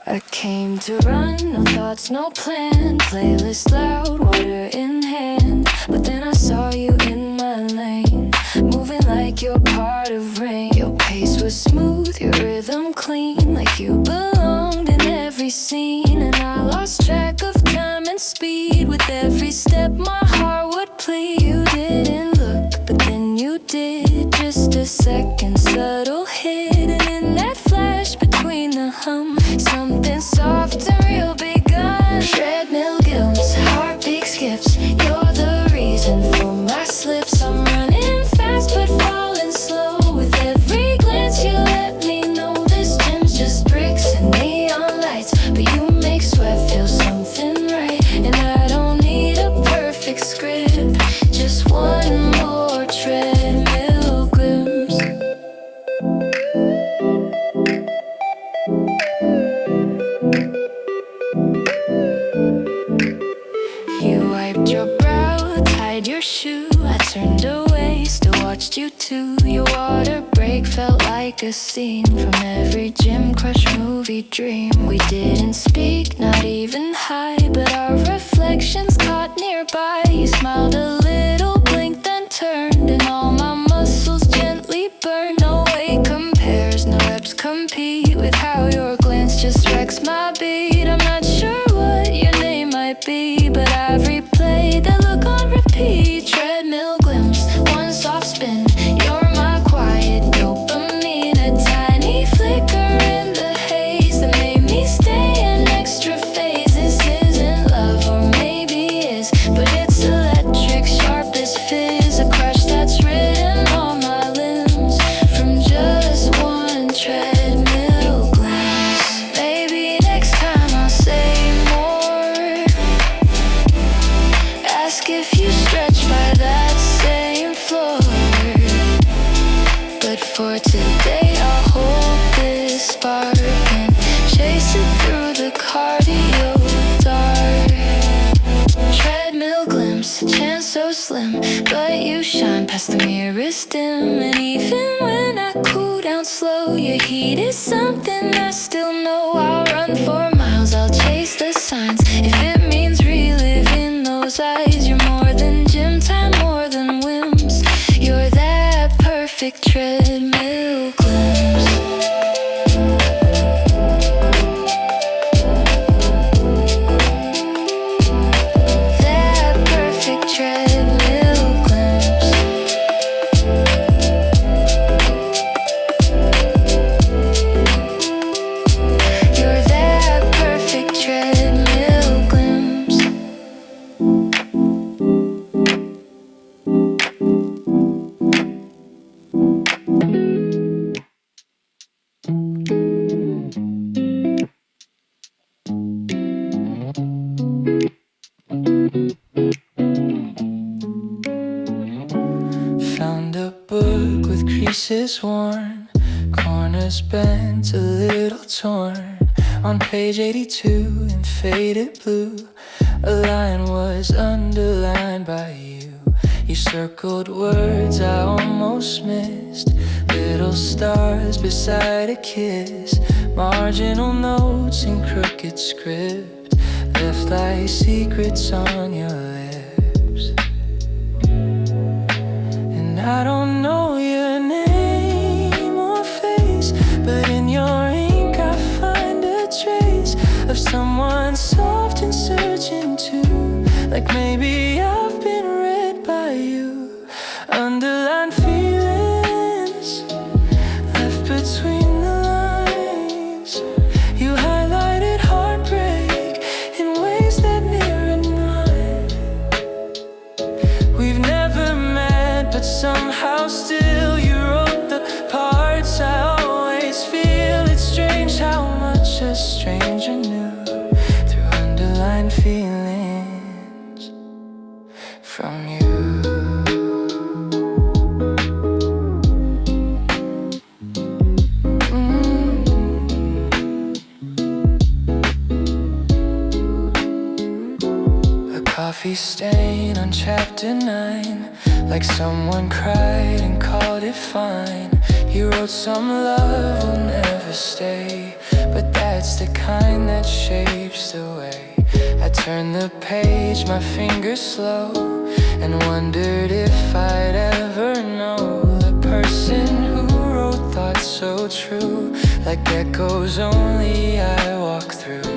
I came to run, no thoughts, no plan. Playlist loud, water in hand. But then I saw you in my lane, moving like you're part of rain. Your pace was smooth, your rhythm clean, like you belonged in every scene. And I lost track of time and speed. With every step my heart would plead. You didn't look, but then you did. Just a second, subtle hit. And in that flash between the hum, something soft and real begun. Treadmill gills, heartbeat skips. You're the reason for my slips. I'm running fast but falling slow. With every glance you let me know this gym's just bricks and neon lights, but you make sweat feel something right. And I don't need a perfect script, just one more treadmill glimpse. You wiped your brow, tied your shoe. I turned away, still watched you too. Your water break felt like a scene from every gym crush movie dream. We didn't speak, not even hi, but our reflections caught nearby. You smiled a little, blinked then turned, and all my muscles gently burned. No way compares, no reps compete with how your glance just wrecks my beat. I'm not sure what your name might be, but I've replayed that look on repeat. Treadmill glimpse, one soft spin. You're my quiet dopamine, a tiny flicker in the haze that made me stay an extra phase. This isn't love, or maybe is, but it's electric, sharp as but you shine past the nearest dim. And even when I cool down slow, your heat is something I still know. I'll run for miles, I'll chase the signs, if it means reliving those eyes. You're more than gym time, more than whims. You're that perfect treadmill glimpse. That perfect treadmill glimpse. You're that perfect treadmill glimpse. Found a book with creases worn, corners bent, a little torn. On page 82 in faded blue, a line was underlined by you. You circled words I almost missed, little stars beside a kiss, marginal notes in crooked script, left like secrets on your lips. And I don't know your name or face, but in your ink I find a trace of someone soft and searching too. Like maybe I've been read by you. Underlined feelings left between the lines. You highlighted heartbreak in ways that mirrored mine. We've never met, but somehow still you wrote the parts I always feel. It's strange how much a stranger knew through underlined feelings from you. A coffee stain on chapter 9, like someone cried and called it fine. You wrote some love will never stay, but that's the kind that shapes the way. I turned the page, my fingers slow, and wondered if I'd ever know the person who wrote thoughts so true, like echoes only I walk through.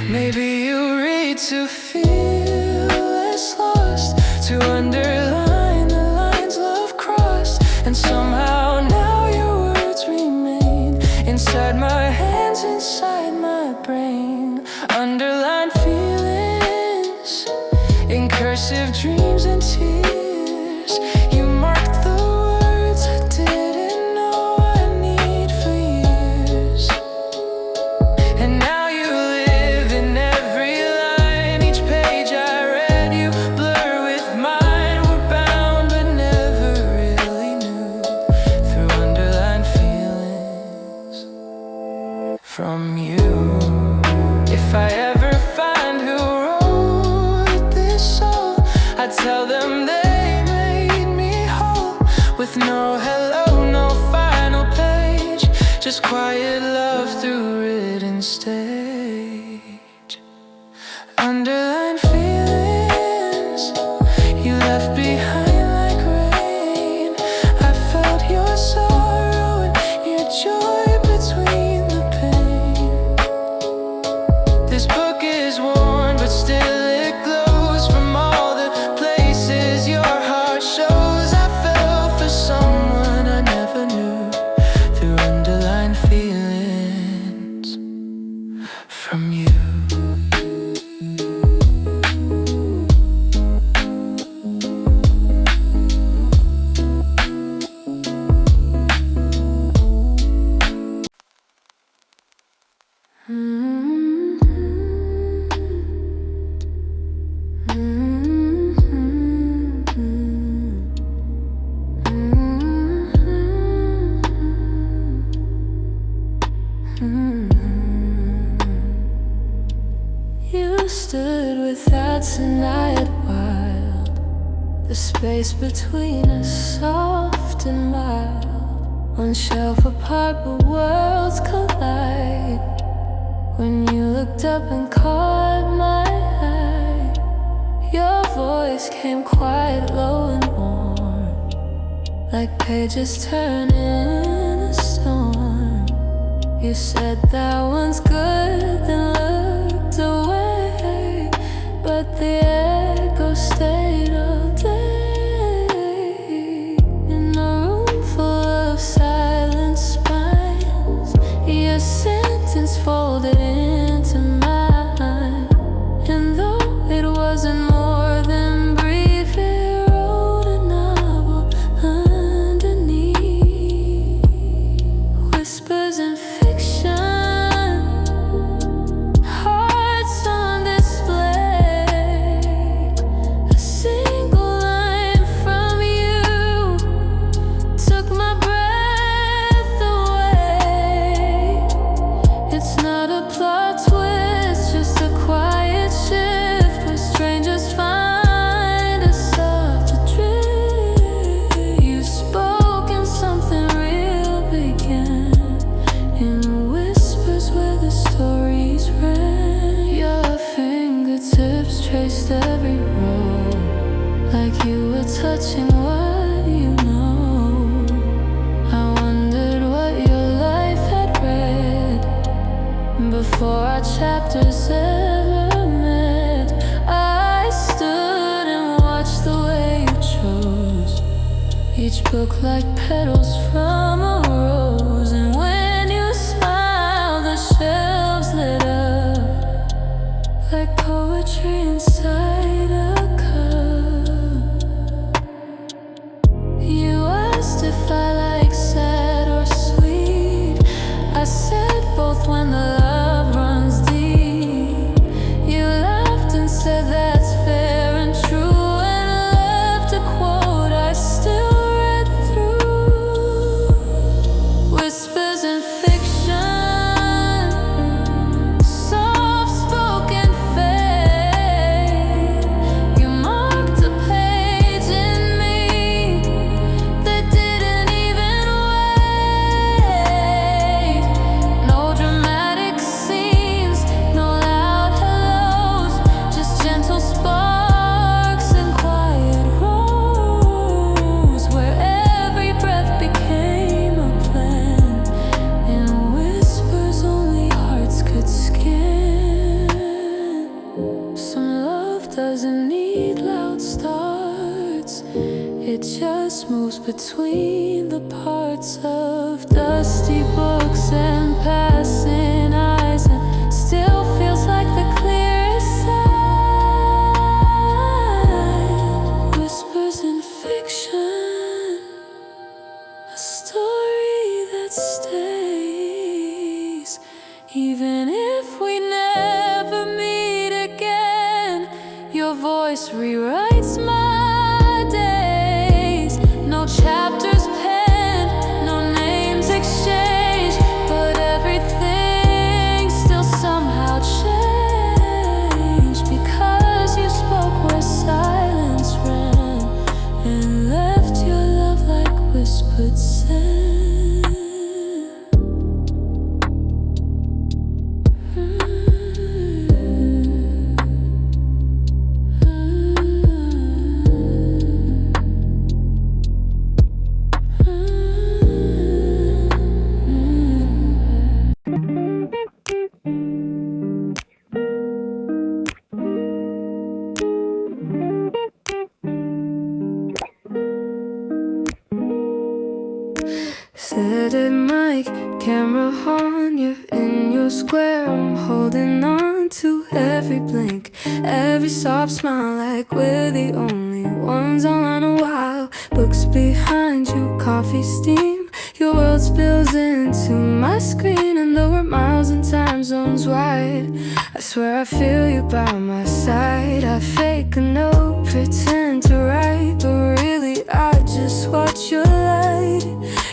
Maybe you read to feel less lost, to underline the lines love crossed, and somehow now your words remain inside my hands, inside my brain. Underlined feelings in cursive dreams and tears. You marked the words I didn't know I need for years. And now you live in every line, each page I read you blur with mine. We're bound but never really knew through underlined feelings from you. If I ever find who wrote this soul, I tell them they made me whole, with no hello, no final page, just quiet love through written stage. Underlined feelings you left behind like rain. I felt your sorrow and your joy between the pain. This book is worn, but still it glows from all the places your heart shows. I fell for someone The space between us soft and mild. One shelf apart but worlds collide. When you looked up and caught my eye, your voice came quiet, low and warm, like pages turning in a storm. You said that one's good, then looked away, but the echo stayed all day. In a room full of silent spines, your sentence folded into mine. And though it wasn't more than brief, it wrote a novel underneath. Whispers and fiction, hearts on display. A single line from you took my breath away. It's not a plot twist, just a quiet shift where strangers find a soft drift. You've spoken something real began in whispers where the stories ran. Your fingertips traced every row, like you were touching what you know. I wondered what your life had read before our chapters ever met. I stood and watched the way you chose each book like petals from a rose. And when you smiled, the shelves lit up like poetry inside a cup. You asked if I like sad or sweet. I said both when the love runs deep. You laughed and said that's fair and true, and left a quote I still read through. Whispers and fiction, soft-spoken fate. You marked a page in me that didn't even wait. No dramatic scenes, no loud hellos, just gentle sparks and quiet rows where every breath became a plan. In whispers only hearts could scan. Some love doesn't need loud starts, it just moves between the parts of dusty books and passing eyes, and still feels like the clearest sign. Whispers in fiction, a story that stays, even if we never meet again. Your voice rewrites my days. No chapters penned, no names exchanged, but everything still somehow changed because you spoke where silence ran and left your love like whispered sand. Set it, mic, camera on, you're in your square. I'm holding on to every blink, every soft smile, like we're the only ones online a while. Books behind you, coffee steam, your world spills into my screen. And though we're miles and time zones wide, I swear I feel you by my side. I fake a note, pretend to write, but really I just watch your light.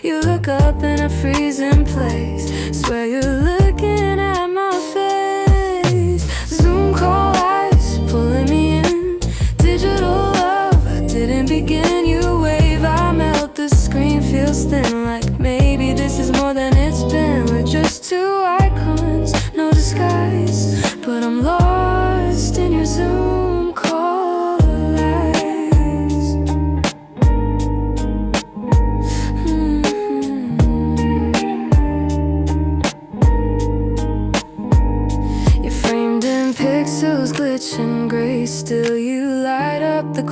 You look up in a freezing place, swear you're looking at my face. Zoom call eyes pulling me in, digital love I didn't begin.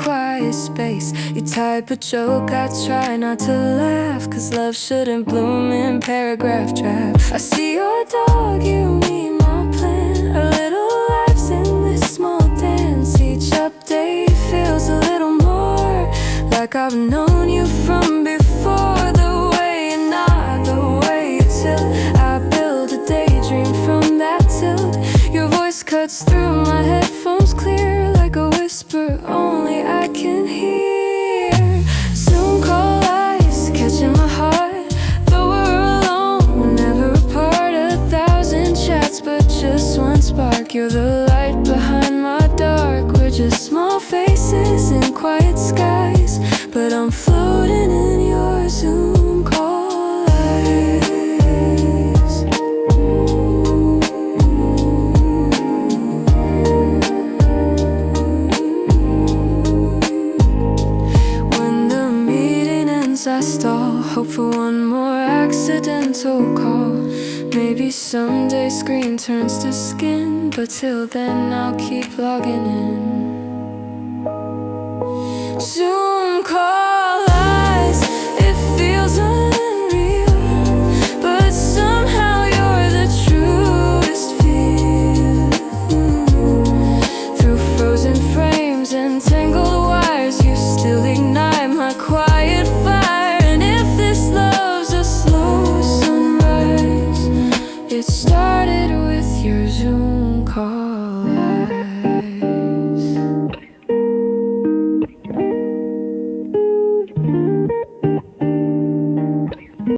quiet space. You type a joke, I try not to laugh, 'cause love shouldn't bloom in paragraph drafts. I see your dog, you meet my plan. Our little lives in this small dance. Each update feels a little more like I've known you from before. The way you nod, the way you tilt, I build a daydream from that tilt. Your voice cuts through my headphones clear, like a whisper only I can hear. Zoom call eyes catching my heart, though we're alone, we're never apart. 1,000 chats, but just one spark. You're the light behind my dark. We're just small faces in quiet skies, but I'm floating in your Zoom call eyes. When the meeting ends, I stall, hope for one more accidental call. Maybe someday screen turns to skin, but till then I'll keep logging in. Zoom call eyes, it feels unreal, but somehow you're the truest feel. Through frozen frames and tangled wires, you still ignite my quiet fire. And if this love's a slow sunrise, it started with your Zoom call.